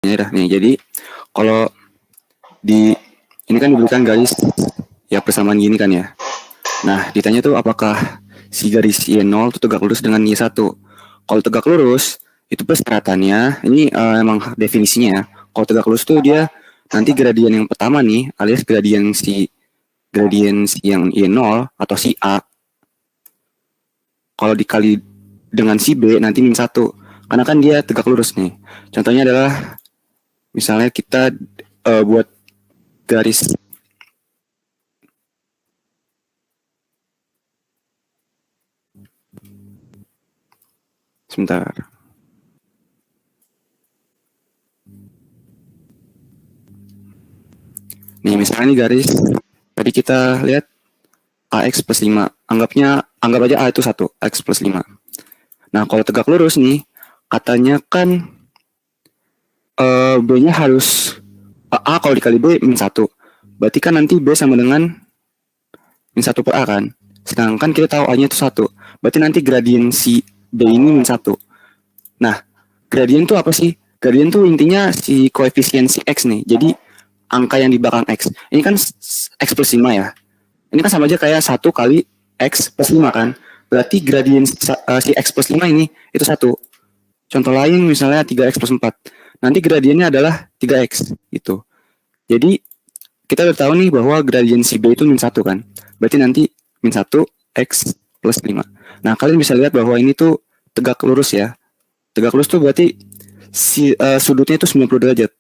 dah nih. Jadi kalau di ini kan diberikan garis ya persamaan gini kan ya. Nah, ditanya tuh apakah si garis Y0 itu tegak lurus dengan Y1. Kalau tegak lurus, itu persyaratannya, ini emang definisinya ya. Kalau tegak lurus tuh dia nanti gradien yang pertama nih, alias gradien si yang Y0 atau si A, kalau dikali dengan si B nanti min 1. Karena kan dia tegak lurus nih. Contohnya adalah, misalnya kita buat garis sebentar. Nih misalnya ini garis tadi kita lihat AX plus 5. Anggap aja A itu 1, AX plus 5. Nah, kalau tegak lurus nih, katanya kan B-nya harus A kalau dikali B min 1. Berarti kan nanti B sama dengan min 1 per A kan. Sedangkan kita tahu A-nya itu 1. Berarti nanti gradien si B ini min 1. Nah, gradien itu apa sih? Gradien itu intinya si koefisiensi X nih. Jadi, angka yang di belakang X. Ini kan X plus 5 ya. Ini kan sama aja kayak 1 kali X plus 5 kan. Berarti gradien si X plus 5 ini itu 1. Contoh lain misalnya 3X plus 4. Nanti gradiennya adalah 3X gitu. Jadi kita udah tahu nih bahwa gradien si B itu min 1 kan. Berarti nanti min 1 X plus 5. Nah, kalian bisa lihat bahwa ini tuh tegak lurus ya. Tegak lurus tuh berarti sudutnya itu 90 derajat.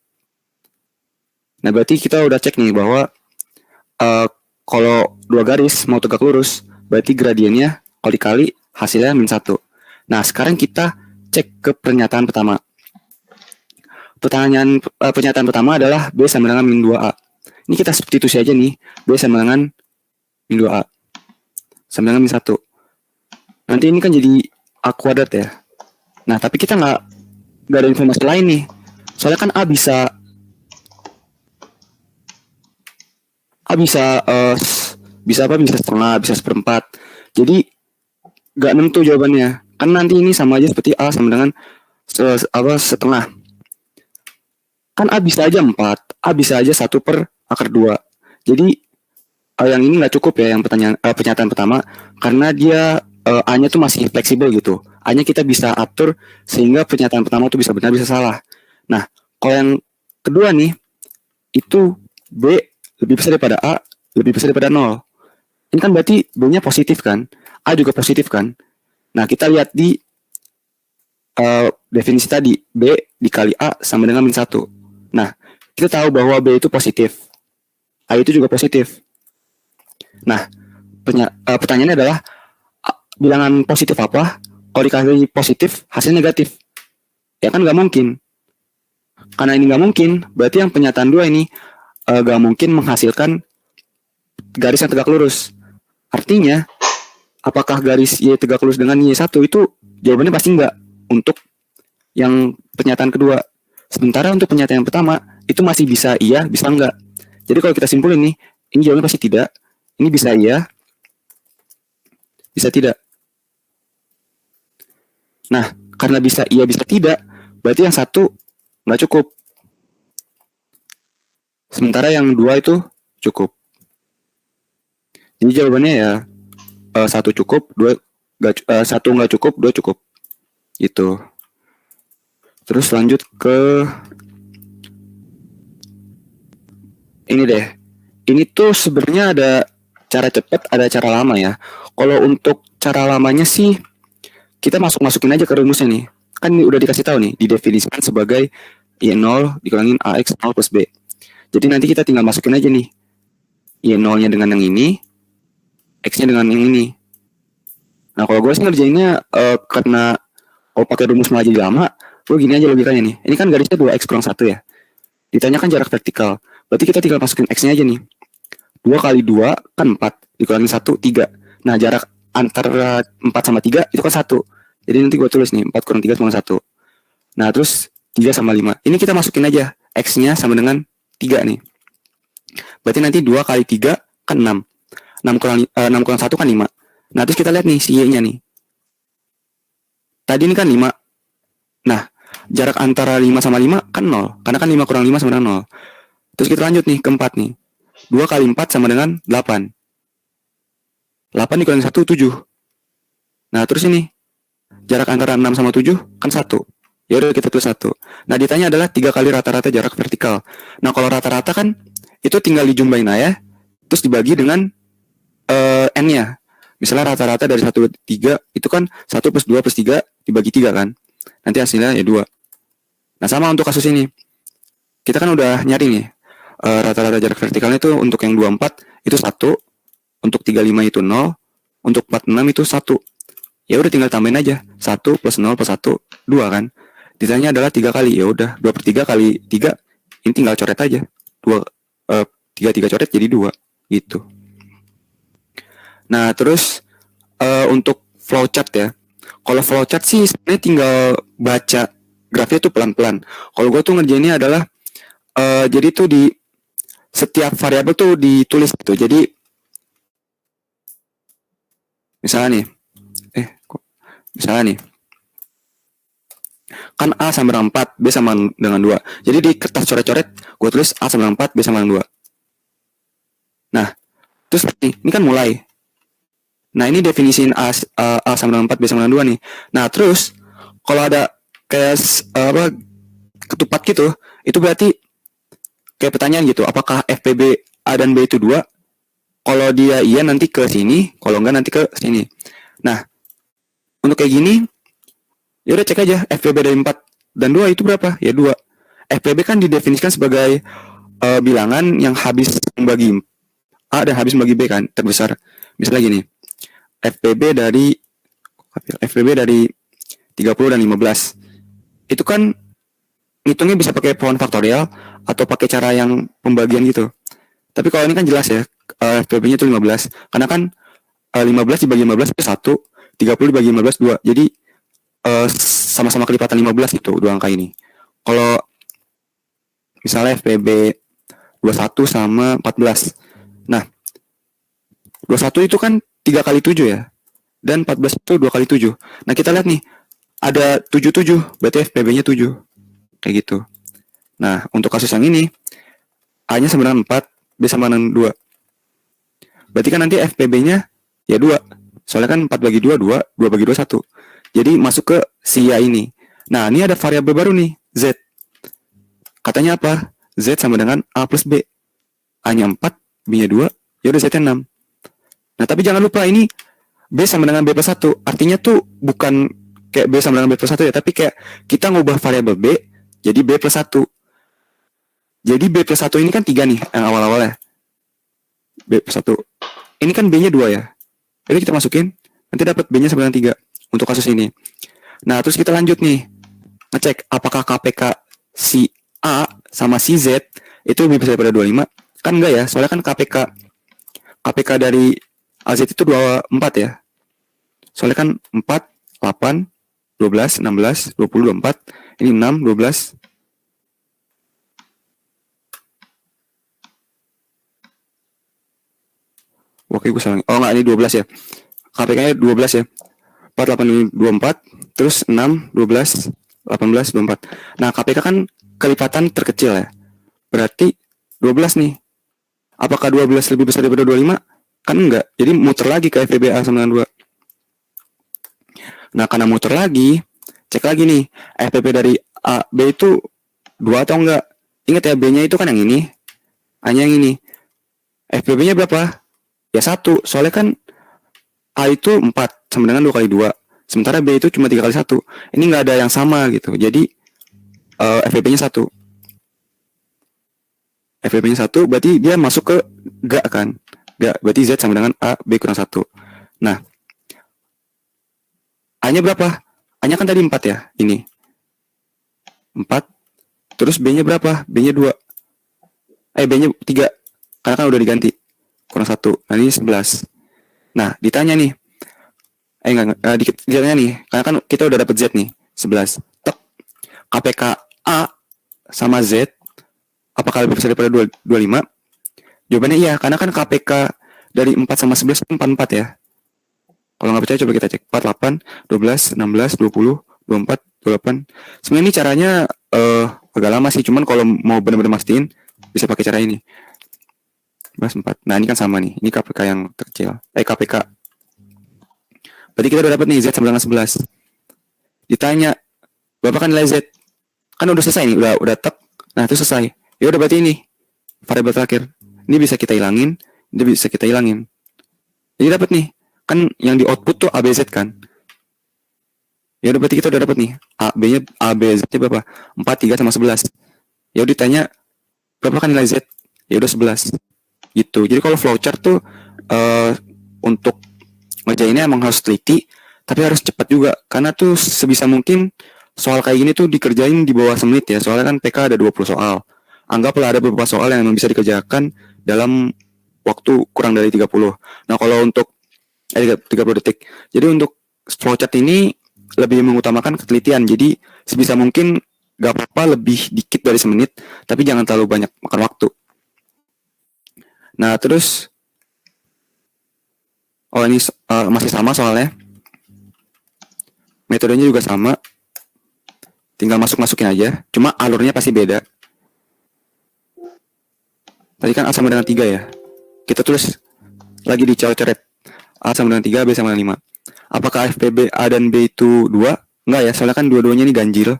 Nah, berarti kita udah cek nih bahwa kalau dua garis mau tegak lurus, berarti gradiennya kalau dikali hasilnya min 1. Nah, sekarang kita cek ke pernyataan pertama. Pernyataan pertama adalah B sama dengan min 2A. Ini kita substitusi aja nih. B sama dengan min 2A. Sama dengan min 1. Nanti ini kan jadi A kuadrat ya. Nah, tapi kita nggak ada informasi lain nih. Soalnya kan A bisa setengah, bisa seperempat. Jadi nggak nentu jawabannya. Kan nanti ini sama aja seperti A sama dengan setengah. Kan A bisa aja 4, A bisa aja 1 per akar 2. Jadi yang ini nggak cukup ya yang pernyataan pertama, karena dia A-nya tuh masih fleksibel gitu. A-nya kita bisa atur sehingga pernyataan pertama tuh bisa benar bisa salah. Nah, kalau yang kedua nih, itu B lebih besar daripada A, lebih besar daripada 0. Ini kan berarti B-nya positif kan, A juga positif kan. Nah, kita lihat di definisi tadi, B dikali A sama dengan min 1. Nah, kita tahu bahwa B itu positif, A itu juga positif. Nah, pertanyaannya adalah bilangan positif apa? Kalau dikali positif, hasil negatif. Ya kan nggak mungkin. Karena ini nggak mungkin, berarti yang pernyataan 2 ini nggak mungkin menghasilkan garis yang tegak lurus. Artinya, apakah garis Y tegak lurus dengan Y1 itu jawabannya pasti enggak untuk yang pernyataan kedua. Sementara untuk pernyataan yang pertama, itu masih bisa iya, bisa enggak. Jadi kalau kita simpulin nih, ini jawabannya pasti tidak. Ini bisa iya, bisa tidak. Nah, karena bisa iya, bisa tidak, berarti yang satu nggak cukup. Sementara yang dua itu cukup. Jadi jawabannya ya satu cukup, satu nggak cukup, dua cukup. Itu. Terus lanjut ke ini deh. Ini tuh sebenarnya ada cara cepat, ada cara lama ya. Kalau untuk cara lamanya sih kita masukin aja ke rumusnya nih. Kan ini udah dikasih tahu nih, didefinisikan sebagai Y0 dikurangin AX 0 plus B. Jadi nanti kita tinggal masukin aja nih. Y0-nya dengan yang ini, X-nya dengan yang ini. Nah, kalau gue sih ngerjainnya karena kalau pakai rumus malah jadi lama, gue gini aja logikanya nih. Ini kan garisnya 2X kurang 1 ya. Ditanyakan jarak vertikal. Berarti kita tinggal masukin X-nya aja nih. 2 kali 2 kan 4. Dikurangin 1, 3. Nah, jarak antara 4 sama 3 itu kan 1. Jadi nanti gue tulis nih, 4 kurang 3 sama 1. Nah, terus 3 sama 5. Ini kita masukin aja. X-nya sama dengan 3 nih. Berarti nanti 2 kali 3 kan 6. 6 kurang 1 kan 5. Nah, terus kita lihat nih si Y-nya nih. Tadi ini kan 5. Nah, jarak antara 5 sama 5 kan 0. Karena kan 5 kurang 5 sama dengan 0. Terus kita lanjut nih ke 4 nih. 2 kali 4 sama dengan 8. 8 dikurangi 1, 7. Nah, terus ini. Jarak antara 6 sama 7 kan 1. Ya udah kita tulis 1. Nah, ditanya adalah 3 kali rata-rata jarak vertikal. Nah, kalau rata-rata kan itu tinggal dijumlahin aja. Terus dibagi dengan N-nya. Misalnya rata-rata dari 1 ke 3 itu kan 1 plus 2 plus 3 dibagi 3 kan. Nanti hasilnya ya 2. Nah, sama untuk kasus ini. Kita kan udah nyari nih. Rata-rata jarak vertikalnya itu untuk yang 24 itu 1. Untuk 35 itu 0. Untuk 46 itu 1. Ya udah tinggal tambahin aja. 1 plus 0 plus 1, 2 kan. Ditanya adalah 3 kali. Ya udah 2 per 3 kali 3. Ini tinggal coret aja. 3 coret jadi 2. Gitu. Nah, terus untuk flowchart ya. Kalau flowchart sih sebenarnya tinggal baca grafnya tuh pelan-pelan. Kalau gue tuh ngerjainnya adalah jadi tuh di setiap variabel tuh ditulis gitu. Jadi misalnya nih kan A sama dengan 4, B sama dengan 2. Jadi di kertas coret-coret gue tulis A sama dengan 4, B sama dengan 2. Nah, terus ini kan mulai. Nah, ini definisiin A sama dengan 4, B sama dengan 2 nih. Nah, terus kalau ada kayak ketupat gitu, itu berarti kayak pertanyaan gitu, apakah FPB A dan B itu 2? Kalau dia iya nanti ke sini, kalau enggak nanti ke sini. Nah, untuk kayak gini, ya udah cek aja FPB dari 4 dan 2 itu berapa? Ya 2. FPB kan didefinisikan sebagai bilangan yang habis membagi A dan habis membagi B kan, terbesar. Misalnya gini, FPB dari 30 dan 15. Itu kan ngitungnya bisa pakai pohon faktorial atau pakai cara yang pembagian gitu. Tapi kalau ini kan jelas ya, FPB-nya itu 15. Karena kan 15 dibagi 15 itu 1, 30 dibagi 15 2. Jadi sama-sama kelipatan 15 itu dua angka ini. Kalau misalnya FPB 21 sama 14. Nah, 21 itu kan 3 kali 7 ya. Dan 14 itu 2 kali 7. Nah, kita lihat nih. Ada 77, berarti FPB-nya 7. Kayak gitu. Nah, untuk kasus yang ini, A-nya sama dengan 4, B sama dengan 2. Berarti kan nanti FPB-nya ya 2. Soalnya kan 4 bagi 2, 2. 2 bagi 2, 1. Jadi masuk ke si A ini. Nah, ini ada variabel baru nih, Z. Katanya apa? Z sama dengan A plus B. A-nya 4, B-nya 2, yaudah Z-nya 6. Nah, tapi jangan lupa ini B sama dengan B plus 1. Artinya tuh bukan kayak B sama dengan B plus 1 ya, tapi kayak kita ngubah variabel B jadi B plus 1. Jadi B plus 1 ini kan 3 nih, yang awal-awalnya. B plus 1. Ini kan B-nya 2 ya. Jadi kita masukin, nanti dapat B-nya sama dengan 3 untuk kasus ini. Nah, terus kita lanjut nih. Ngecek apakah KPK si A sama si Z itu lebih besar daripada 25? Kan enggak ya, soalnya kan KPK dari AZ itu 24 ya. Soalnya kan 4, 8, 12, 16, 20, 24. Ini 6, 12. Oke, gue salah. Oh enggak, ini 12 ya. KPK-nya 12 ya. 4, 8, 24. Terus 6, 12, 18, 24. Nah, KPK kan kelipatan terkecil ya. Berarti 12 nih. Apakah 12 lebih besar daripada 25? Kan enggak. Jadi muter lagi ke FPB A sama dengan 2. Nah, karena muter lagi, cek lagi nih. FPB dari A, B itu 2 atau enggak? Ingat ya, B-nya itu kan yang ini. A-nya yang ini. FPB-nya berapa? Ya 1. Soalnya kan A itu 4 sama dengan 2 kali 2. Sementara B itu cuma 3 kali 1. Ini enggak ada yang sama gitu. Jadi FPB-nya 1. FPB-nya 1 berarti dia masuk ke GA kan. GA berarti Z sama dengan A, B kurang 1. Nah, A-nya berapa? A-nya kan tadi 4 ya. Ini 4. Terus B-nya berapa? B-nya 2. B-nya 3. Karena kan udah diganti. Kurang 1. Nah, ini 11. Nah, ditanya nih. Ditanya nih. Karena kan kita udah dapet Z nih. 11. Tek. KPK A sama Z apakah lebih besar daripada 25? Jawabannya iya, karena kan KPK dari 4 sama 11 kan 44 ya. Kalau nggak percaya coba kita cek. 4, 8, 12, 16, 20, 24, 28. Sebenarnya ini caranya agak lama sih, cuman kalau mau benar-benar mastiin bisa pakai cara ini. 4. Nah, ini kan sama nih. Ini KPK yang terkecil. KPK. Berarti kita udah dapat nih Z sama dengan 11. Ditanya, berapa kan nilai Z? Kan udah selesai nih, udah tep. Nah, itu selesai. Ya udah berarti ini variabel terakhir. Ini bisa kita hilangin, ini bisa kita hilangin. Jadi dapat nih. Kan yang di output tuh ABZ kan. Ya udah berarti kita udah dapat nih. AB-nya ABZ-nya berapa? 4, 3 sama 11. Ya udah ditanya berapa kan nilai Z? Ya udah 11. Gitu. Jadi kalau flowchart tuh untuk ngerjainnya emang harus teliti, tapi harus cepat juga. Karena tuh sebisa mungkin soal kayak gini tuh dikerjain di bawah semenit ya. Soalnya kan PK ada 20 soal. Anggaplah ada beberapa soal yang bisa dikerjakan dalam waktu kurang dari 30. Nah, kalau untuk 30 detik. Jadi untuk flowchart ini lebih mengutamakan ketelitian. Jadi sebisa mungkin gak apa-apa lebih dikit dari semenit, tapi jangan terlalu banyak makan waktu. Nah, terus ini masih sama soalnya. Metodenya juga sama. Tinggal masukin aja. Cuma alurnya pasti beda. Tadi kan A sama dengan 3 ya. Kita tulis lagi di coret. A sama dengan 3, B sama dengan 5. Apakah FPB A dan B itu 2? Enggak ya, soalnya kan dua-duanya ini ganjil.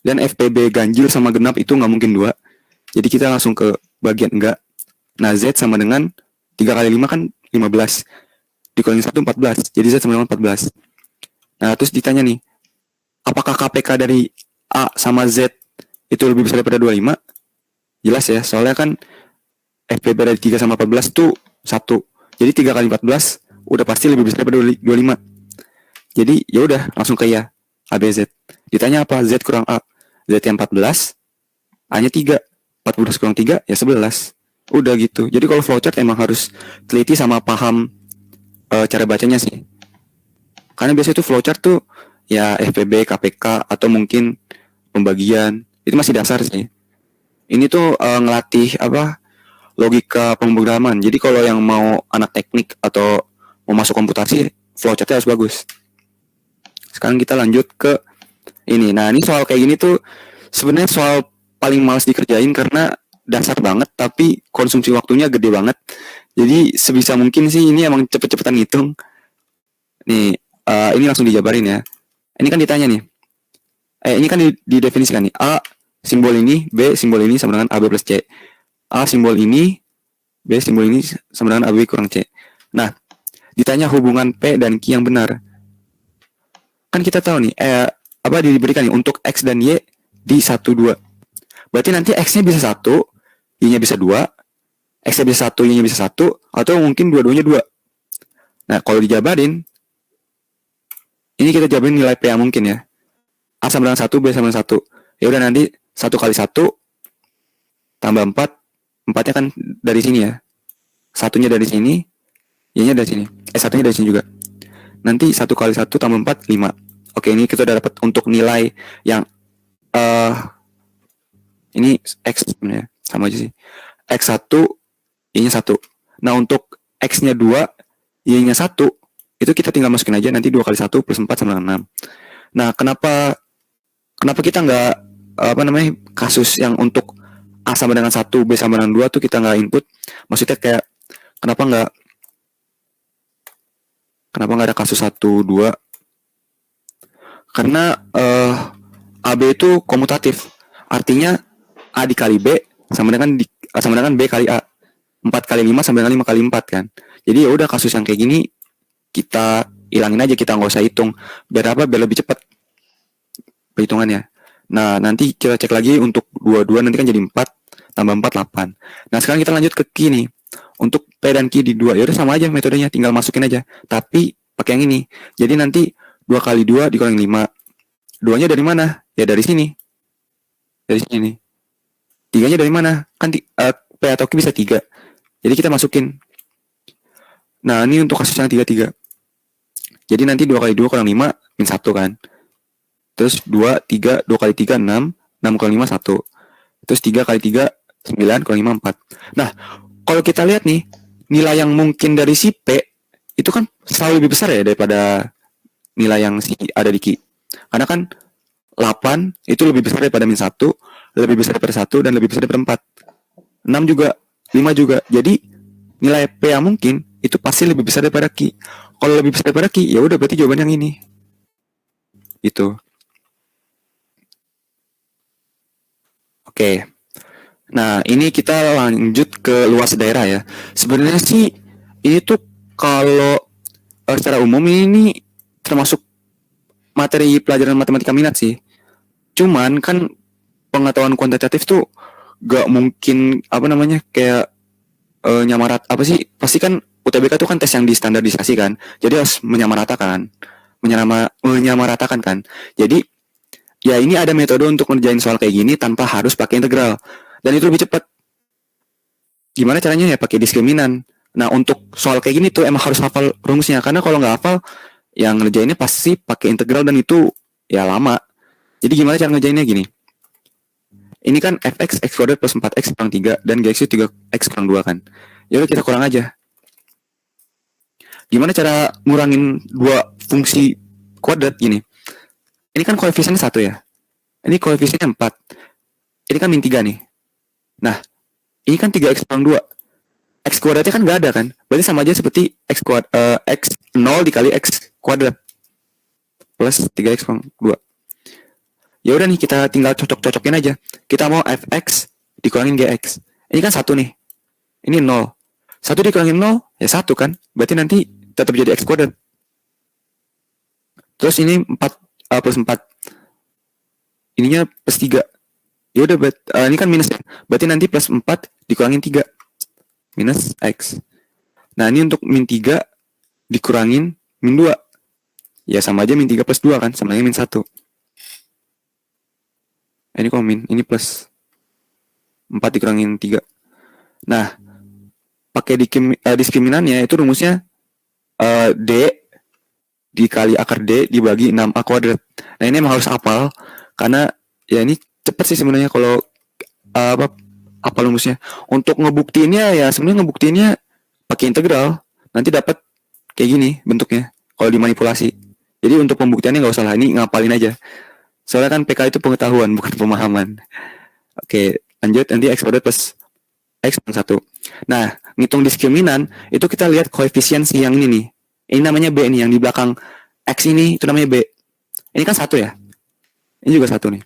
Dan FPB ganjil sama genap itu nggak mungkin 2. Jadi kita langsung ke bagian enggak. Nah, Z sama dengan 3 kali 5 kan 15. Dikurangi 1, 14. Jadi Z sama dengan 14. Nah, terus ditanya nih, apakah KPK dari A sama Z itu lebih besar daripada 25? Jelas ya, soalnya kan FPB dari 3 sama 14 tuh 1. Jadi 3 kali 14 udah pasti lebih besar daripada 25. Jadi ya udah langsung ke ya. ABZ. Ditanya apa? Z kurang A. Z yang 14, A-nya 3. 14 kurang 3 ya 11. Udah gitu. Jadi kalau flowchart emang harus teliti sama paham cara bacanya sih. Karena biasanya tuh flowchart tuh ya FPB, KPK atau mungkin pembagian. Itu masih dasar sih. Ini tuh ngelatih logika pemrograman. Jadi kalau yang mau anak teknik atau mau masuk komputasi, flowchartnya harus bagus. Sekarang kita lanjut ke ini. Nah, ini soal kayak gini tuh sebenarnya soal paling males dikerjain karena dasar banget, tapi konsumsi waktunya gede banget. Jadi sebisa mungkin sih ini emang cepet-cepetan ngitung. Nih, ini langsung dijabarin ya. Ini kan ditanya nih. Ini kan didefinisikan nih. A simbol ini, B simbol ini sama dengan AB plus C. A simbol ini, B simbol ini sama dengan AB kurang C. Nah, ditanya hubungan P dan Q yang benar. Kan kita tahu nih, diberikan nih untuk X dan Y di 1, 2. Berarti nanti X-nya bisa 1, Y-nya bisa 2, X-nya bisa 1, Y-nya bisa 1, atau mungkin dua-duanya 2. Nah, kalau dijabarin, ini kita jabarin nilai P yang mungkin ya. A sama dengan 1, B sama dengan 1. Ya udah nanti 1 kali 1 tambah 4. 4-nya kan dari sini ya. 1-nya dari sini, Y-nya dari sini. 1-nya dari sini juga. Nanti 1 kali 1 tambah 4, 5. Oke, ini kita udah dapat untuk nilai yang ini X sebenarnya. Sama aja sih. X1, Y-nya 1. Nah, untuk X-nya 2, Y-nya 1, itu kita tinggal masukin aja. Nanti 2 kali 1 plus 4 sama dengan 6. Nah, kenapa kita nggak kasus yang untuk A sama dengan 1, B sama dengan 2 tuh kita nggak input? Maksudnya kayak kenapa nggak ada kasus 1, 2? Karena AB itu komutatif. Artinya A dikali B sama dengan B kali A. 4 kali 5 sama dengan 5 kali 4 kan. Jadi ya udah kasus yang kayak gini kita hilangin aja, kita nggak usah hitung. Biar lebih cepat perhitungannya. Nah, nanti kita cek lagi untuk 22 nanti kan jadi 4 tambah 4 8. Nah, sekarang kita lanjut ke Q nih. Untuk P dan Q di 2 ya udah sama aja metodenya, tinggal masukin aja. Tapi pakai yang ini. Jadi nanti 2 kali 2 dikurangi 5. 2-nya dari mana? Ya dari sini. Dari sini nih. 3-nya dari mana? Kan P atau Q bisa 3. Jadi kita masukin. Nah, ini untuk kasus yang 3. Jadi nanti 2 kali 2 kurang 5 min 1 kan. Terus 2 kali 3 6. 6 kali 5 1. Terus 3 kali 3 9 kurang 5 4. Nah, kalau kita lihat nih, nilai yang mungkin dari si P itu kan selalu lebih besar ya daripada nilai yang si ada di Q. Karena kan 8 itu lebih besar daripada min 1, lebih besar daripada 1, dan lebih besar daripada 4. 6 juga, 5 juga. Jadi nilai P yang mungkin itu pasti lebih besar daripada Q. Kalau lebih besar daripada Q, ya udah berarti jawaban yang ini. Itu. Oke. Nah, ini kita lanjut ke luas daerah ya. Sebenarnya sih ini tuh kalau secara umum ini termasuk materi pelajaran matematika minat sih. Cuman kan pengetahuan kuantitatif tuh gak mungkin kayak nyamarat apa sih? Pasti kan UTBK tuh kan tes yang distandarisasi kan. Jadi harus menyamaratakan kan. Jadi ya ini ada metode untuk ngerjain soal kayak gini tanpa harus pakai integral. Dan itu lebih cepat. Gimana caranya ya pakai diskriminan. Nah untuk soal kayak gini tuh emang harus hafal rumusnya. Karena kalau nggak hafal, yang ngerjainnya pasti pakai integral dan itu ya lama. Jadi gimana cara ngerjainnya gini. Ini kan fx x kuadrat plus 4x kurang 3 dan gx itu 3x kurang 2 kan. Yaudah kita kurang aja. Gimana cara ngurangin dua fungsi kuadrat gini. Ini kan koefisiennya 1 ya. Ini koefisiennya 4. Ini kan min 3 nih. Nah, ini kan 3x kurang 2. X kuadratnya kan nggak ada kan. Berarti sama aja seperti x 0 dikali x kuadrat. Plus 3x kurang 2. Ya udah nih, kita tinggal cocok-cocokin aja. Kita mau fx dikurangin gx. Ini kan 1 nih. Ini 0. 1 dikurangin 0, ya 1 kan. Berarti nanti tetap jadi x kuadrat. Terus ini 4 plus 4. Ininya plus 3. Ya udah, ini kan minus ya. Berarti nanti plus 4 dikurangin 3. Minus x. Nah, ini untuk min 3 dikurangin min 2. Ya sama aja min 3 plus 2 kan, sama dengan min 1. Ini kok min, ini plus 4 dikurangin 3. Nah, pakai diskriminannya itu rumusnya D dikali akar D dibagi 6A kuadrat. Nah, ini emang harus hafal karena ya ini cepet sih sebenarnya kalau apa rumusnya. Untuk ngebuktiinnya ya sebenarnya ngebuktiinnya pakai integral. Nanti dapat kayak gini bentuknya kalau dimanipulasi. Jadi untuk pembuktiannya nggak usah lah, ini ngapalin aja. Soalnya kan PK itu pengetahuan bukan pemahaman. Oke, lanjut. Nanti x kuadrat plus x plus 1. Nah, ngitung diskriminan itu kita lihat koefisiensi yang ini nih. Ini namanya B nih, yang di belakang x ini itu namanya B. Ini kan 1 ya. Ini juga 1 nih.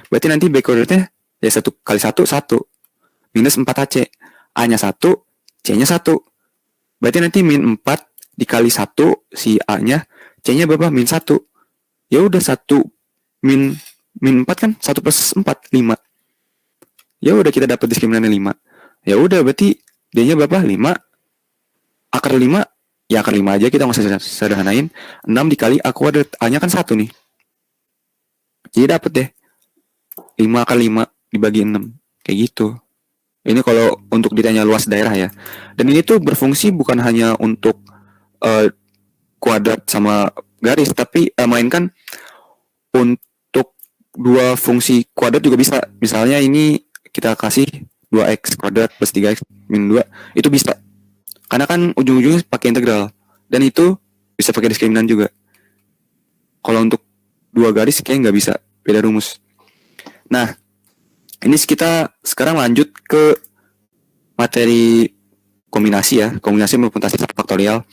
Berarti nanti B kuadratnya ya 1 kali 1 1 minus 4AC. A-nya 1, C-nya 1. Berarti nanti min 4 dikali 1 si A-nya, C-nya berapa? Min 1. Ya udah 1 min 4 kan 1 plus 4 5. Ya udah kita dapat diskriminannya 5. Ya udah berarti D-nya berapa? 5. Akar 5, ya akar 5 aja, kita nggak usah sederhanain. 6 dikali A kuadrat. A-nya kan 1 nih. Jadi dapat deh 5 akar 5 dibagi 6. Kayak gitu. Ini kalau untuk ditanya luas daerah ya. Dan ini tuh berfungsi bukan hanya untuk kuadrat sama garis, tapi melainkan untuk dua fungsi kuadrat juga bisa. Misalnya ini kita kasih 2x kuadrat plus 3x min 2, itu bisa. Karena kan ujung-ujungnya pakai integral. Dan itu bisa pakai diskriminan juga. Kalau untuk dua garis kayaknya nggak bisa, beda rumus. Nah, ini kita sekarang lanjut ke materi kombinasi ya, kombinasi permutasi faktorial.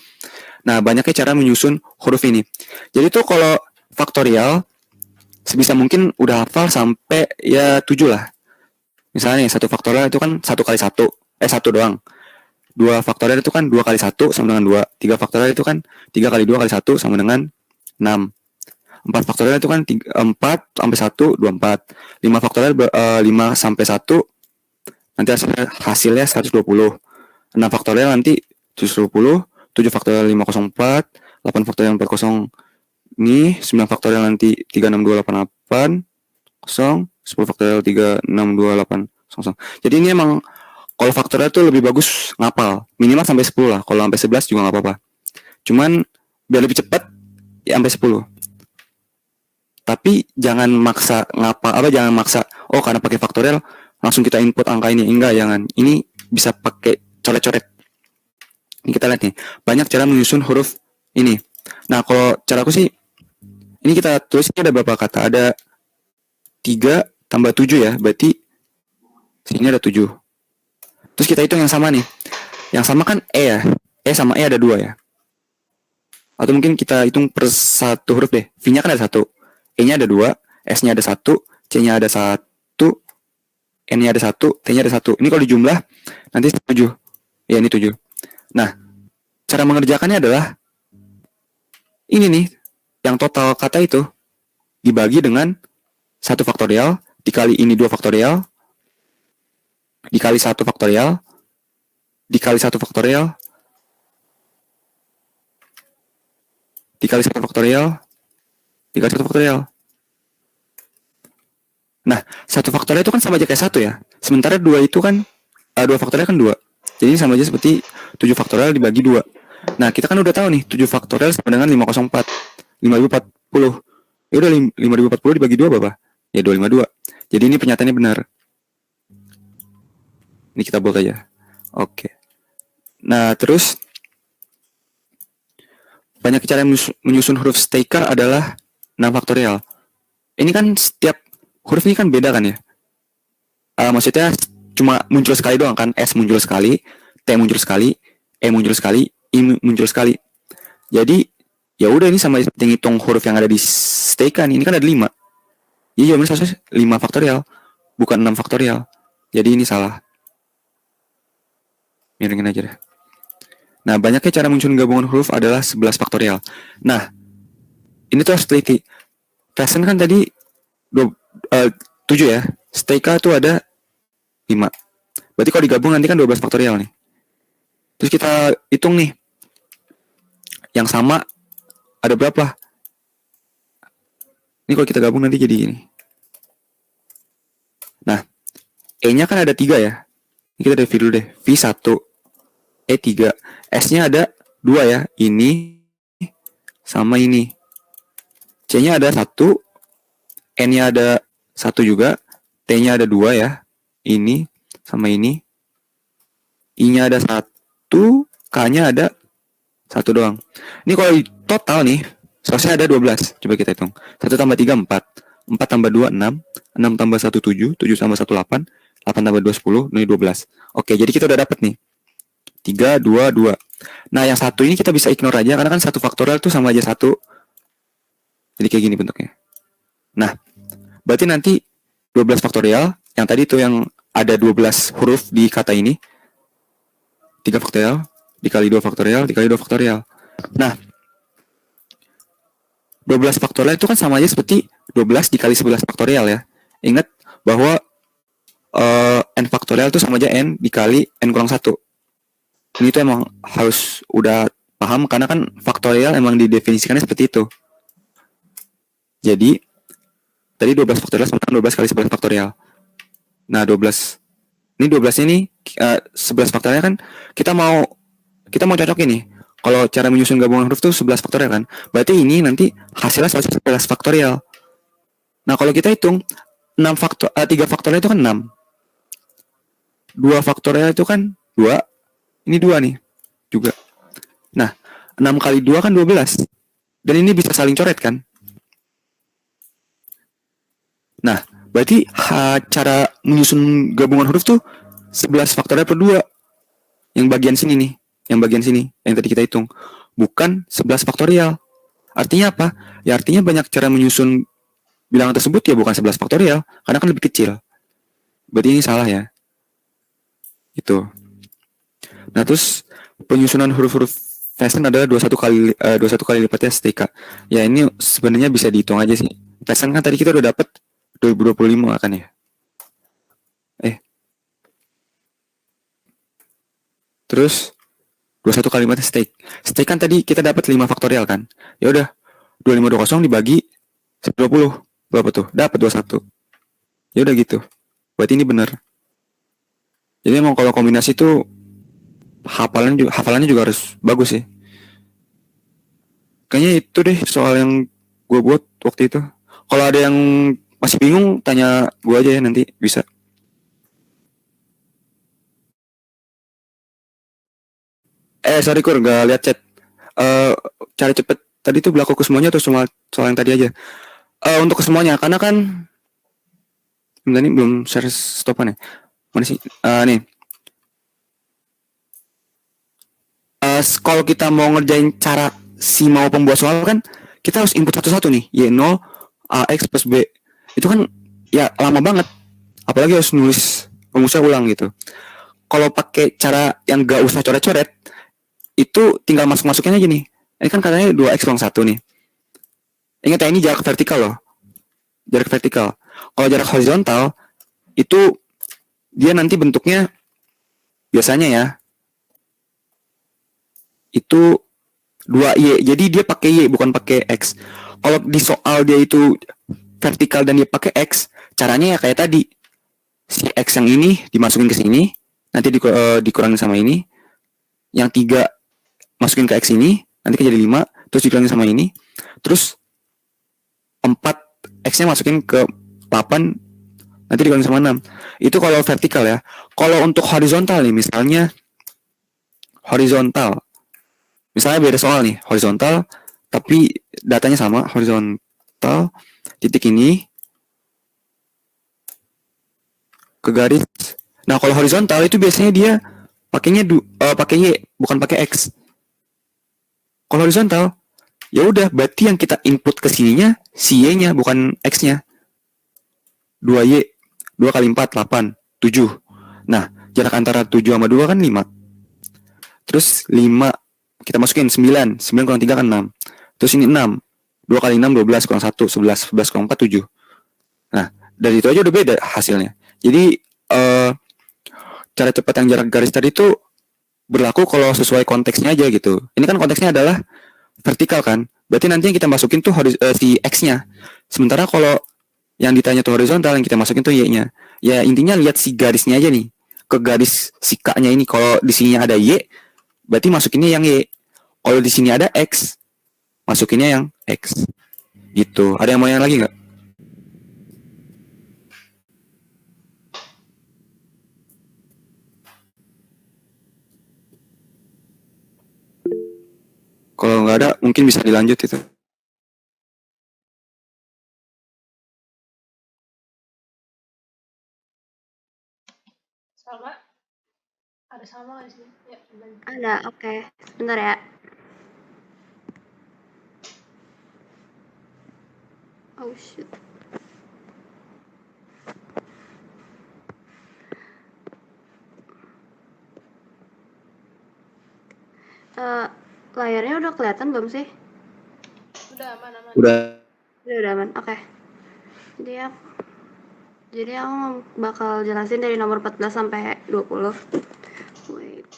Nah, banyaknya cara menyusun huruf ini. Jadi tuh kalau faktorial sebisa mungkin udah hafal sampai ya 7 lah. Misalnya 1 faktorial itu kan 1 kali 1, 1 doang. 2 faktorial itu kan 2 kali 1 sama dengan 2. 3 faktorial itu kan 3 kali 2 kali 1 sama dengan 6. 4 faktorial itu kan 4 sampai 1, 24. 5 faktorial 5 sampai 1, nanti hasilnya 120. 6 faktorial nanti 720. 7 faktorial 504. 8 faktorial 40 ini. 9 faktorial nanti 36288 0. 10 faktorial 36288 0. Jadi ini emang kalau faktorial tuh lebih bagus ngapal. Minimal sampai 10 lah. Kalau sampai 11 juga gak apa-apa. Cuman biar lebih cepat ya sampai 10. Tapi jangan maksa jangan maksa karena pakai faktorial langsung kita input angka ini. Enggak, jangan. Ini bisa pakai coret-coret. Ini kita lihat nih, banyak cara menyusun huruf ini. Nah, kalau cara aku sih Ini kita tulis ada berapa kata? Ada 3 tambah 7 ya. Berarti sini ada 7. Terus kita hitung yang sama nih. Yang sama kan E ya. E sama E ada 2 ya. Atau mungkin kita hitung per satu huruf deh. V-nya kan ada 1. E-nya ada 2. S-nya ada 1. C-nya ada 1. N-nya ada 1. T-nya ada 1. Ini kalau dijumlah nanti 7. Ya ini 7. Nah, cara mengerjakannya adalah ini nih. Yang total kata itu dibagi dengan 1 faktorial dikali ini 2 faktorial dikali 1 faktorial dikali 1 faktorial dikali 1 faktorial dikali 1 faktorial. Nah, 1 faktorial itu kan sama aja kayak 1 ya. Sementara 2 itu kan 2 faktorial kan 2. Jadi sama aja seperti 7 faktorial dibagi 2. Nah, kita kan udah tahu nih 7 faktorial sama dengan 504. 5040. Ya udah 5040 dibagi 2 berapa? Ya 252. Jadi ini pernyataannya benar. Ini kita buat aja. Oke. Nah, terus banyak cara menyusun huruf Staker adalah 6 faktorial. Ini kan setiap huruf ini kan beda kan ya? Maksudnya cuma muncul sekali doang kan? S muncul sekali, T muncul sekali, E muncul sekali, I muncul sekali. Jadi ya udah ini sama seperti ngitung huruf yang ada di Staker. Ini kan ada 5. Iya, jawabannya seharusnya 5 faktorial, bukan 6 faktorial. Jadi ini salah. Miringin aja deh. Nah, banyaknya cara menyusun gabungan huruf adalah 11 faktorial. Nah, ini tuh harus teliti. Present kan tadi 7 ya. Steka tuh ada 5. Berarti kalau digabung nanti kan 12 faktorial nih. Terus kita hitung nih. Yang sama ada berapa? Ini kalau kita gabung nanti jadi ini. Nah, E-nya kan ada 3 ya. Ini kita review dulu deh. V1, E3. S-nya ada 2 ya. Ini sama ini. C-nya ada 1. N-nya ada 1 juga. T-nya ada 2 ya. Ini sama ini. I-nya ada 1. K-nya ada 1 doang. Ini kalau total nih, seharusnya ada 12. Coba kita hitung. 1 tambah 3, 4. 4 tambah 2, 6. 6 tambah 1, 7. 7 tambah 1, 8. 8 tambah 2, 10. Ini 12. Oke, jadi kita udah dapet nih. 3, 2, 2. Nah, yang satu ini kita bisa ignore aja. Karena kan 1 faktorial itu sama aja 1. Jadi kayak gini bentuknya. Nah, berarti nanti 12 faktorial. Yang tadi tuh yang ada 12 huruf di kata ini. 3 faktorial. Dikali 2 faktorial. Dikali 2 faktorial. Nah, 12 faktorial itu kan sama aja seperti 12 dikali 11 faktorial ya. Ingat bahwa n faktorial itu sama aja n dikali n kurang 1. Ini tuh emang harus udah paham karena kan faktorial emang didefinisikannya seperti itu. Jadi tadi 12 faktorial sama 12 kali 11 faktorial. Nah, 12. Ini 12 ini 11 faktorial kan kita mau cocokin nih. Kalau cara menyusun gabungan huruf tuh 11 faktorial kan. Berarti ini nanti hasilnya 11 faktorial. Nah, kalau kita hitung 3 faktorial itu kan 6. 2 faktorial itu kan 2. Ini 2 nih juga. Nah, 6 kali 2 kan 12. Dan ini bisa saling coret kan. Nah, berarti cara menyusun gabungan huruf tuh 11 faktorial per 2. Yang bagian sini nih. Yang bagian sini. Yang tadi kita hitung. Bukan 11 faktorial. Artinya apa? Ya artinya banyak cara menyusun bilangan tersebut ya bukan 11 faktorial. Karena kan lebih kecil. Berarti ini salah ya. Itu. Nah, terus penyusunan huruf-huruf present adalah 21 kali lipatnya STK. Ya ini sebenarnya bisa dihitung aja sih. Present kan tadi kita udah dapat 2025 kan ya. Terus 21 kalimatnya stake. Stake kan tadi kita dapat 5 faktorial kan. Ya udah 2520 dibagi 120. Berapa tuh? Dapat 21. Ya udah gitu. Berarti ini benar. Jadi emang kalau kombinasi tuh hafalannya juga harus bagus sih. Kayaknya itu deh soal yang gue buat waktu itu. Kalau ada yang masih bingung, tanya gue aja ya nanti bisa. Sorry Kur, gak lihat chat. Cari cepet tadi tuh berlaku ke semuanya atau cuma soal yang tadi aja? Untuk ke semuanya, karena kan ini belum share stopan ya. Mana sih? Nih. Kalau kita mau ngerjain cara si mau pembuat soal kan, kita harus input satu-satu nih. Y0, AX plus B. Itu kan ya lama banget. Apalagi harus nulis rumusnya ulang gitu. Kalau pakai cara yang gak usah coret-coret, itu tinggal masuk-masukin aja nih. Ini kan katanya 2X ruang 1 nih. Ingat ya, ini jarak vertikal loh. Jarak vertikal. Kalau jarak horizontal, itu dia nanti bentuknya biasanya ya, itu 2Y. Jadi dia pakai Y, bukan pakai X. Kalau di soal dia itu vertikal dan dia pakai X, caranya ya kayak tadi. Si X yang ini dimasukin ke sini, nanti dikurangin sama ini. Yang 3 masukin ke X ini, nanti jadi 5, terus dikurangin sama ini. Terus 4 X-nya masukin ke 8, nanti dikurangin sama 6. Itu kalau vertikal ya. Kalau untuk horizontal nih, misalnya horizontal. Misalnya beda soal nih, horizontal, tapi datanya sama, horizontal, titik ini, ke garis. Nah, kalau horizontal itu biasanya dia pakainya pakai Y, bukan pakai X. Kalau horizontal, ya udah berarti yang kita input ke sininya si Y-nya bukan X-nya. 2Y, 2 kali 4, 8, 7. Nah, jarak antara 7 sama 2 kan 5. Terus 5, kita masukin 9, 9 kurang 3 kan 6. Terus ini 6, 2 kali 6, 12 kurang 1, 11, 11 kurang 4, 7. Nah, dari itu aja udah beda hasilnya. Jadi, cara cepat yang jarak garis tadi itu berlaku kalau sesuai konteksnya aja gitu. Ini kan konteksnya adalah vertikal kan. Berarti nanti yang kita masukin tuh si X-nya. Sementara kalau yang ditanya tuh horizontal, yang kita masukin tuh Y-nya. Ya intinya lihat si garisnya aja nih. Ke garis si K-nya ini. Kalau di sini ada Y, berarti masukinnya yang Y. Kalau di sini ada X, masukinnya yang X. Gitu. Ada yang mau yang lagi nggak? Kalau nggak ada, mungkin bisa dilanjut itu. Sama? Ada sama nggak sih? Ya, ada, oke. Sebentar ya. Oh shoot. Layarnya udah kelihatan belum sih? udah aman. Udah aman, oke. Jadi aku bakal jelasin dari nomor 14 sampai 20. Wait.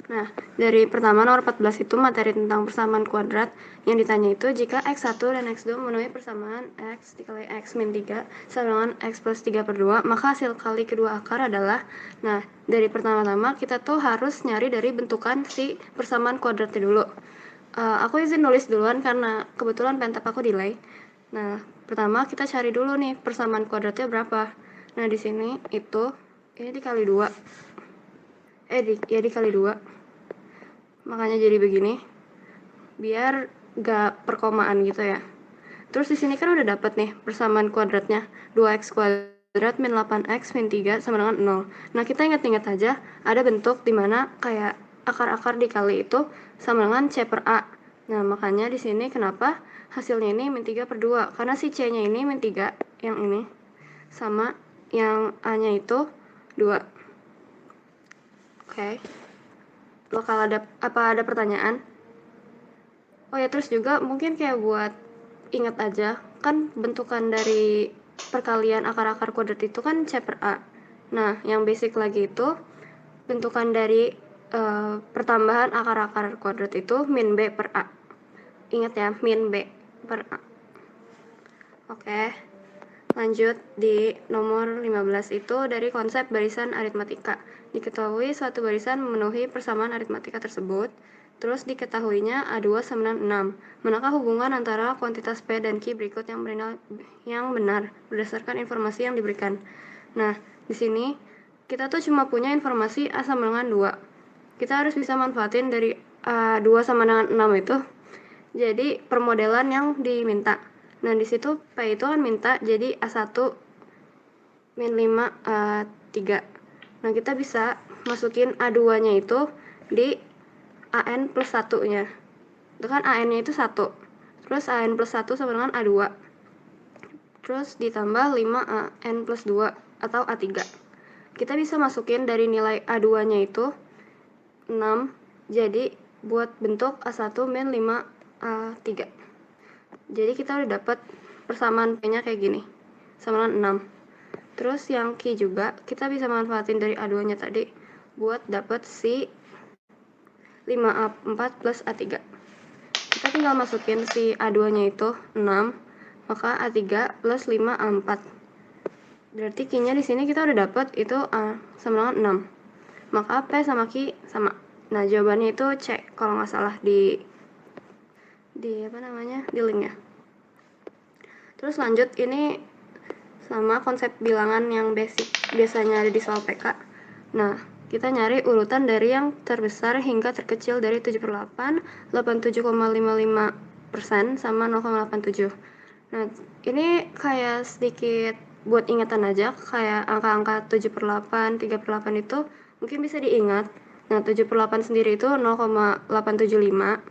Nah, dari pertama nomor 14 itu materi tentang persamaan kuadrat. Yang ditanya itu jika X1 dan X2 memenuhi persamaan X dikali X min 3 sama dengan X plus 3 per 2, maka hasil kali kedua akar adalah, nah, dari pertama-tama kita tuh harus nyari dari bentukan si persamaan kuadratnya dulu. Aku izin nulis duluan karena kebetulan pentap aku delay. Nah, pertama kita cari dulu nih persamaan kuadratnya berapa. Nah, di sini itu ini dikali 2. Dikali 2. Makanya jadi begini. Biar gak perkomaan gitu ya. Terus di sini kan udah dapet nih persamaan kuadratnya. 2x kuadrat min 8x min 3 sama dengan 0. Nah, kita ingat-ingat aja ada bentuk dimana kayak akar-akar dikali itu sama dengan C per A. Nah, makanya di sini kenapa hasilnya ini min 3 per 2. Karena si C-nya ini min 3, yang ini. Sama yang A-nya itu 2. Oke. Bakal ada pertanyaan? Oh ya, terus juga mungkin kayak buat ingat aja, kan bentukan dari perkalian akar-akar kuadrat itu kan C per A. Nah, yang basic lagi itu bentukan dari pertambahan akar-akar kuadrat itu min B per A. Ingat ya, min B per A. Oke, lanjut di nomor 15 itu dari konsep barisan aritmatika. Diketahui suatu barisan memenuhi persamaan aritmatika tersebut. Terus diketahuinya A2 sama dengan 6. Manakah hubungan antara kuantitas P dan Q berikut yang benar berdasarkan informasi yang diberikan? Nah, di sini kita tuh cuma punya informasi A sama dengan 2. kita harus bisa manfaatin dari A2 sama dengan 6 itu jadi permodelan yang diminta. Nah, di situ P itu kan minta jadi A1 min 5 A3. Nah, kita bisa masukin A2-nya itu di AN plus 1-nya. Itu kan AN-nya itu 1. Terus AN plus 1 sama dengan A2. Terus ditambah 5 AN plus 2 atau A3. Kita bisa masukin dari nilai A2-nya itu 6. Jadi buat bentuk A1 min 5 A3. Jadi kita udah dapat persamaan P-nya kayak gini. Sama dengan 6. Terus yang Q juga kita bisa manfaatin dari A2-nya tadi buat dapat si 5A4 plus A3. Kita tinggal masukin si A2-nya itu 6, maka A3 plus 5A4. Berarti Q-nya di sini kita udah dapat itu A sama dengan 6. Maka P sama Q sama. Nah, jawabannya itu C kalau nggak salah di linknya. Terus lanjut, ini sama konsep bilangan yang basic biasanya ada di soal PK. Nah, kita nyari urutan dari yang terbesar hingga terkecil dari 7/8, 87,55% sama 0,87. Nah, ini kayak sedikit buat ingatan aja, kayak angka-angka 7/8, 3/8 itu mungkin bisa diingat. Nah, 7/8 sendiri itu 0,875.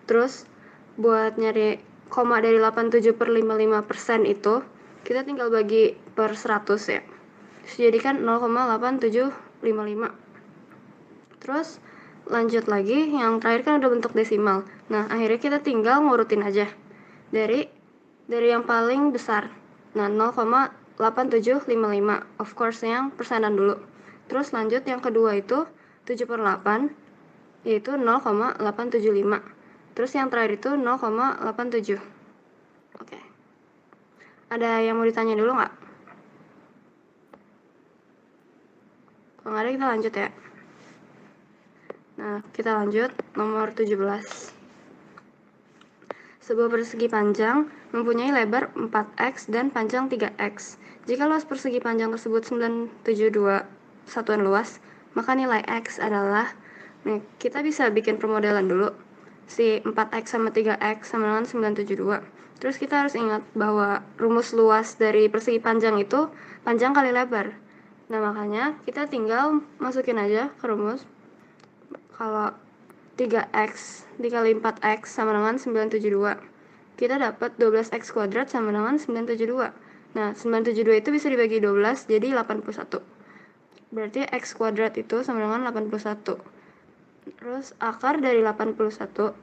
Terus buat nyari koma dari 87/55% itu kita tinggal bagi per 100 ya. Terus jadikan 0,8755. Terus lanjut lagi, yang terakhir kan udah bentuk desimal. Nah, akhirnya kita tinggal ngurutin aja dari yang paling besar. Nah, 0,8755. Of course yang persenan dulu. Terus lanjut yang kedua itu 7/8, yaitu 0,875. Terus yang terakhir itu 0,87. Oke. Ada yang mau ditanya dulu nggak? Kalau nggak ada kita lanjut ya. Nah, kita lanjut nomor 17. Sebuah persegi panjang mempunyai lebar 4x dan panjang 3x. Jika luas persegi panjang tersebut 972 satuan luas, maka nilai x adalah, nah, kita bisa bikin permodelan dulu. Si 4x sama 3x sama dengan 972. Terus kita harus ingat bahwa rumus luas dari persegi panjang itu panjang kali lebar. Nah, makanya kita tinggal masukin aja ke rumus. Kalau 3x dikali 4x sama dengan 972. Kita dapat 12x kuadrat sama dengan 972. Nah, 972 itu bisa dibagi 12 jadi 81. Berarti x kuadrat itu sama dengan 81. Terus akar dari 81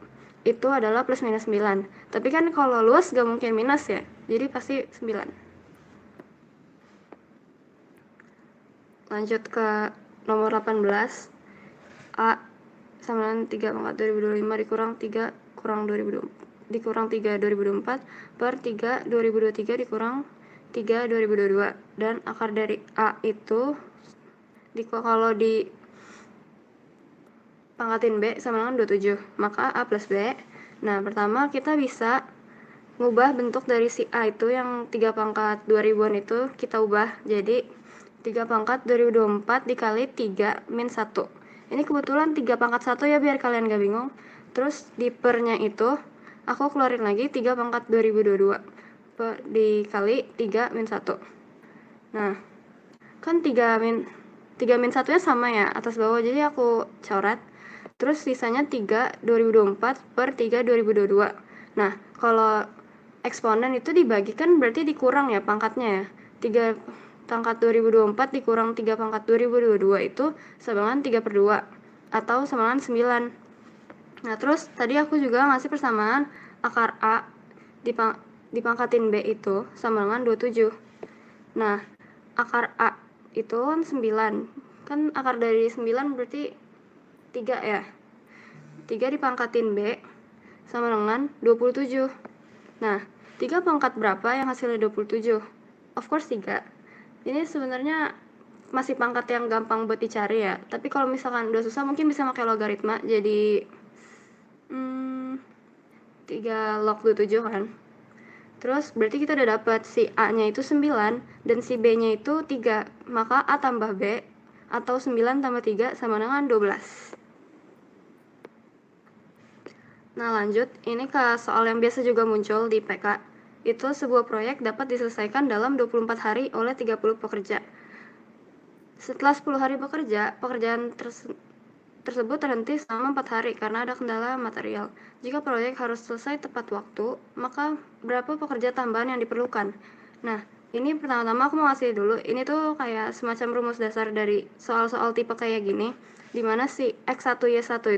itu adalah plus minus 9. Tapi kan kalau luas gak mungkin minus ya. Jadi pasti 9. Lanjut ke nomor 18. A sama dengan 3 pangkat 2025 dikurang 3 kurang 3 2024 per 3 2023 dikurang 3 2022. Dan akar dari A itu kalau di pangkatin B sama dengan 27, maka A plus B. Nah, pertama kita bisa ngubah bentuk dari si A itu yang 3 pangkat 2000-an itu kita ubah jadi 3 pangkat 2024 dikali 3 min 1. Ini kebetulan 3 pangkat 1 ya biar kalian gak bingung. Terus di pernya itu aku keluarin lagi 3 pangkat 2022 dikali 3 min 1. Nah, kan 3 min 1 nya sama ya atas bawah, jadi aku coret. Terus sisanya 3 2024 per 3 2022. Nah, kalau eksponen itu dibagikan berarti dikurang ya pangkatnya ya. 3 pangkat 2024 dikurang 3 pangkat 2022 itu sama dengan 3/2 atau sama dengan 9. Nah, terus tadi aku juga ngasih persamaan akar A dipangkatin B itu sama dengan 27. Nah, akar A itu kan 9. Kan akar dari 9 berarti 3 ya. 3 dipangkatin B sama dengan 27. Nah, 3 pangkat berapa yang hasilnya 27? Of course 3. Ini sebenarnya masih pangkat yang gampang buat dicari ya. Tapi kalau misalkan udah susah mungkin bisa pakai logaritma. Jadi 3 log 27 kan. Terus berarti kita udah dapat si A-nya itu 9 dan si B-nya itu 3. Maka A tambah B atau 9 tambah 3 sama dengan 12. Nah, lanjut, ini ke soal yang biasa juga muncul di PK. Itu sebuah proyek dapat diselesaikan dalam 24 hari oleh 30 pekerja. Setelah 10 hari bekerja, pekerjaan tersebut terhenti selama 4 hari karena ada kendala material. Jika proyek harus selesai tepat waktu, maka berapa pekerja tambahan yang diperlukan? Nah, ini pertama-tama aku mau kasih dulu, ini tuh kayak semacam rumus dasar dari soal-soal tipe kayak gini, dimana si X1Y1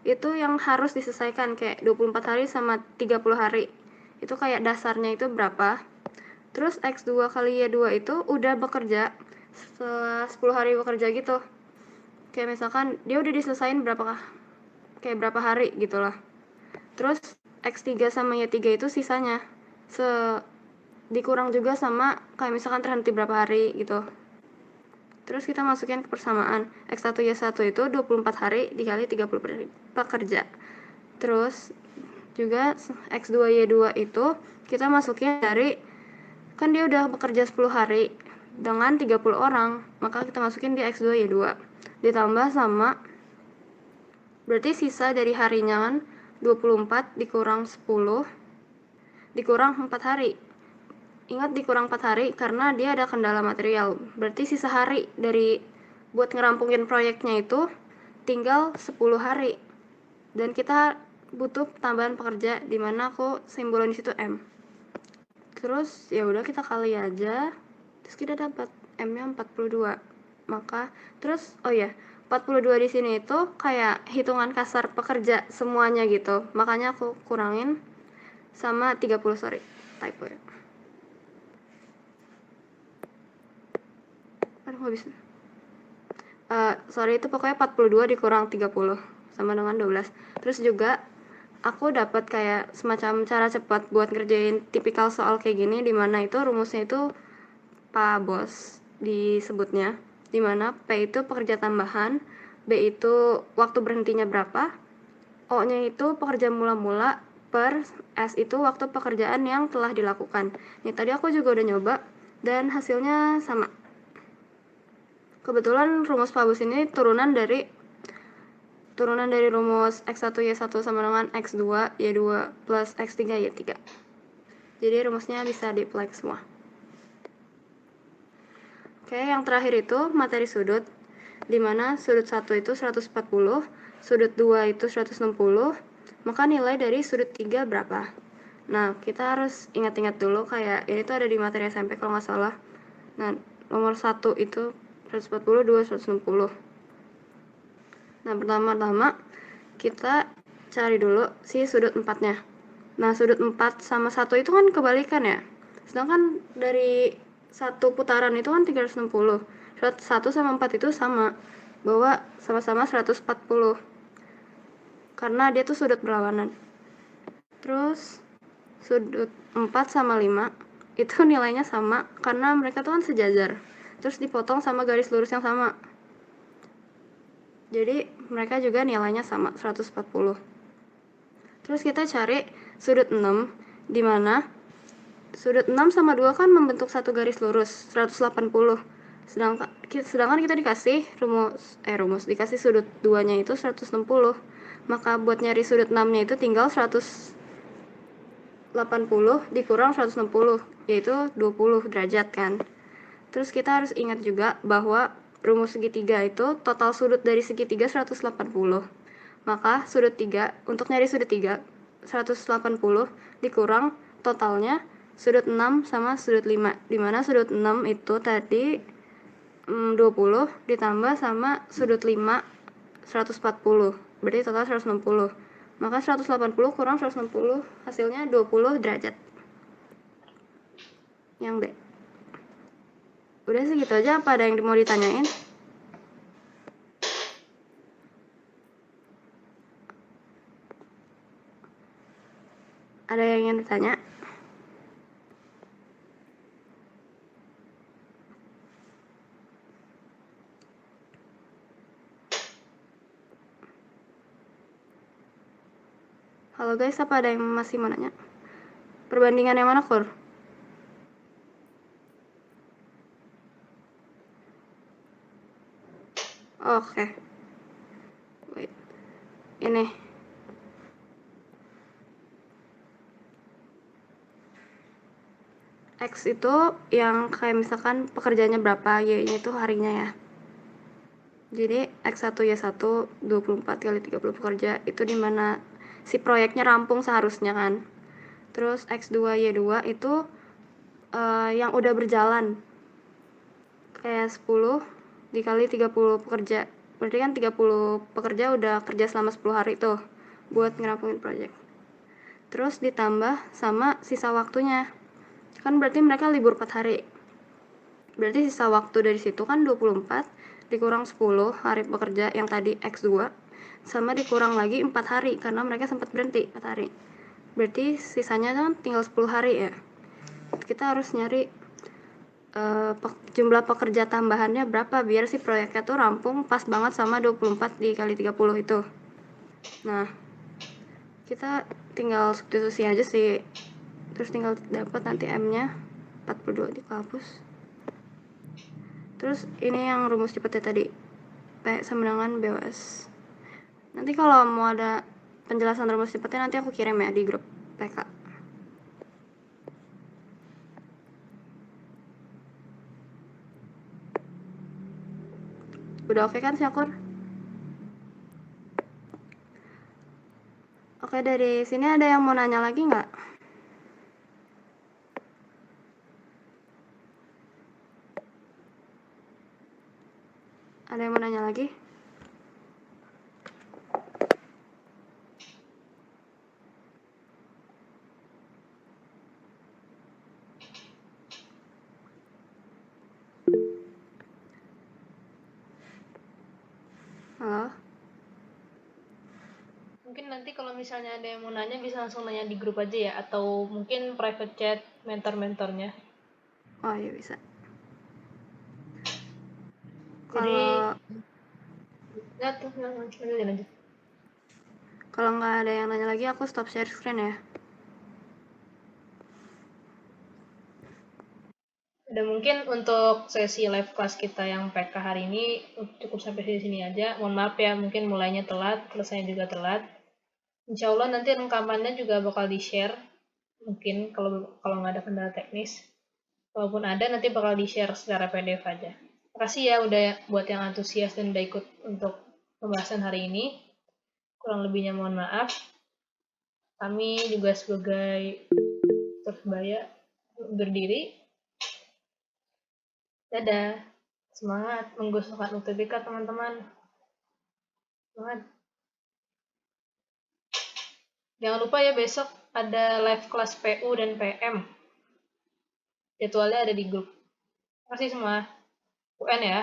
itu yang harus diselesaikan kayak 24 hari sama 30 hari. Itu kayak dasarnya itu berapa. Terus X2 kali Y2 itu udah bekerja setelah 10 hari bekerja gitu. Kayak misalkan dia udah diselesain kayak berapa hari gitu lah. Terus X3 sama Y3 itu sisanya dikurang juga sama kayak misalkan terhenti berapa hari gitu. Terus kita masukin ke persamaan. X1Y1 itu 24 hari dikali 30 pekerja. Terus juga X2Y2 itu kita masukin dari, kan dia udah bekerja 10 hari dengan 30 orang, maka kita masukin di X2Y2 ditambah sama, berarti sisa dari harinya kan 24 dikurang 10 dikurang 4 hari. Ingat dikurang 4 hari karena dia ada kendala material. Berarti sisa hari dari buat ngerampungin proyeknya itu tinggal 10 hari. Dan kita butuh tambahan pekerja, dimana aku simbolin di situ M. Terus ya udah kita kali aja. Terus kita dapat M-nya 42. Maka terus 42 di sini itu kayak hitungan kasar pekerja semuanya gitu. Makanya aku kurangin sama 30, sorry, typo ya. Aduh, nggak bisa. Sorry, itu pokoknya 42 dikurang 30 sama dengan 12. Terus juga aku dapat kayak semacam cara cepat buat ngerjain tipikal soal kayak gini, dimana itu rumusnya itu PABOS disebutnya, dimana P itu pekerja tambahan, B itu waktu berhentinya berapa, O-nya itu pekerja mula-mula, per S itu waktu pekerjaan yang telah dilakukan. Nih tadi aku juga udah nyoba dan hasilnya sama. Kebetulan rumus PABOS ini turunan dari rumus X1Y1 sama dengan X2 Y2 plus X3 Y3. Jadi rumusnya bisa di-apply semua. Oke, yang terakhir itu materi sudut, dimana sudut 1 itu 140, sudut 2 itu 160, maka nilai dari sudut 3 berapa? Nah, kita harus ingat-ingat dulu, kayak ini tuh ada di materi SMP kalau nggak salah. Nah, nomor 1 itu 140, 2 160. Nah, pertama-tama kita cari dulu si sudut 4-nya. Nah, sudut 4 sama 1 itu kan kebalikan ya. Sedangkan dari satu putaran itu kan 360. 1 sama 4 itu sama, bahwa sama-sama 140. Karena dia tuh sudut berlawanan. Terus sudut 4 sama 5 itu nilainya sama karena mereka tuh kan sejajar. Terus dipotong sama garis lurus yang sama. Jadi mereka juga nilainya sama, 140. Terus kita cari sudut 6, di mana sudut 6 sama 2 kan membentuk satu garis lurus, 180. Sedangkan kita dikasih rumus dikasih sudut 2-nya itu 160. Maka buat nyari sudut 6-nya itu tinggal 180 dikurang 160, yaitu 20 derajat kan. Terus kita harus ingat juga bahwa rumus segitiga itu total sudut dari segitiga 180. Maka sudut 3, untuk nyari sudut 3, 180 dikurang totalnya sudut 6 sama sudut 5. Dimana sudut 6 itu tadi 20 ditambah sama sudut 5 140. Berarti total 160. Maka 180 kurang 160 hasilnya 20 derajat. Yang B. Udah segitu aja, apa ada yang mau ditanyain? Ada yang ingin ditanya? Halo guys, apa ada yang masih mau nanya? Perbandingan yang mana, Kur? Oke. Wait. Ini. X itu yang kayak misalkan pekerjaannya berapa, Y-nya itu harinya ya. Jadi X1 Y1 24 kali 30 pekerja itu dimana si proyeknya rampung seharusnya kan. Terus X2 Y2 itu yang udah berjalan kayak 10 dikali 30 pekerja. Berarti kan 30 pekerja udah kerja selama 10 hari tuh buat ngerampungin proyek. Terus ditambah sama sisa waktunya. Kan berarti mereka libur 4 hari. Berarti sisa waktu dari situ kan 24 dikurang 10 hari bekerja yang tadi X2 sama dikurang lagi 4 hari karena mereka sempat berhenti 4 hari. Berarti sisanya kan tinggal 10 hari ya. Kita harus nyari jumlah pekerja tambahannya berapa biar si proyeknya tuh rampung pas banget sama 24 dikali 30 itu. Nah, kita tinggal substitusi aja sih. Terus tinggal dapat nanti M-nya 42 dihapus. Terus ini yang rumus cepetnya tadi. P sama dengan BOS. Nanti kalau mau ada penjelasan rumus cepetnya nanti aku kirim ya di grup PK. Udah oke kan Syakur? Oke, dari sini ada yang mau nanya lagi nggak? Ada yang mau nanya lagi? Halo? Mungkin nanti kalau misalnya ada yang mau nanya bisa langsung nanya di grup aja ya, atau mungkin private chat mentor-mentornya. Oh iya bisa. Jadi Kalau ya tuh lanjut. kalau nggak ada yang nanya lagi aku stop share screen ya. Dan mungkin untuk sesi live class kita yang PK hari ini cukup sampai di sini aja. Mohon maaf ya, mungkin mulainya telat, selesainya juga telat. Insya Allah nanti rekamannya juga bakal di-share. Mungkin kalau nggak ada kendala teknis. Walaupun ada, nanti bakal di-share secara PDF aja. Makasih ya udah buat yang antusias dan udah ikut untuk pembahasan hari ini. Kurang lebihnya mohon maaf. Kami juga sebagai Persebaya berdiri. Dadah. Semangat menggosokkan UTBK teman-teman. Semangat. Jangan lupa ya besok ada live kelas PU dan PM. Jadwalnya ada di grup. Terima kasih semua. UN ya.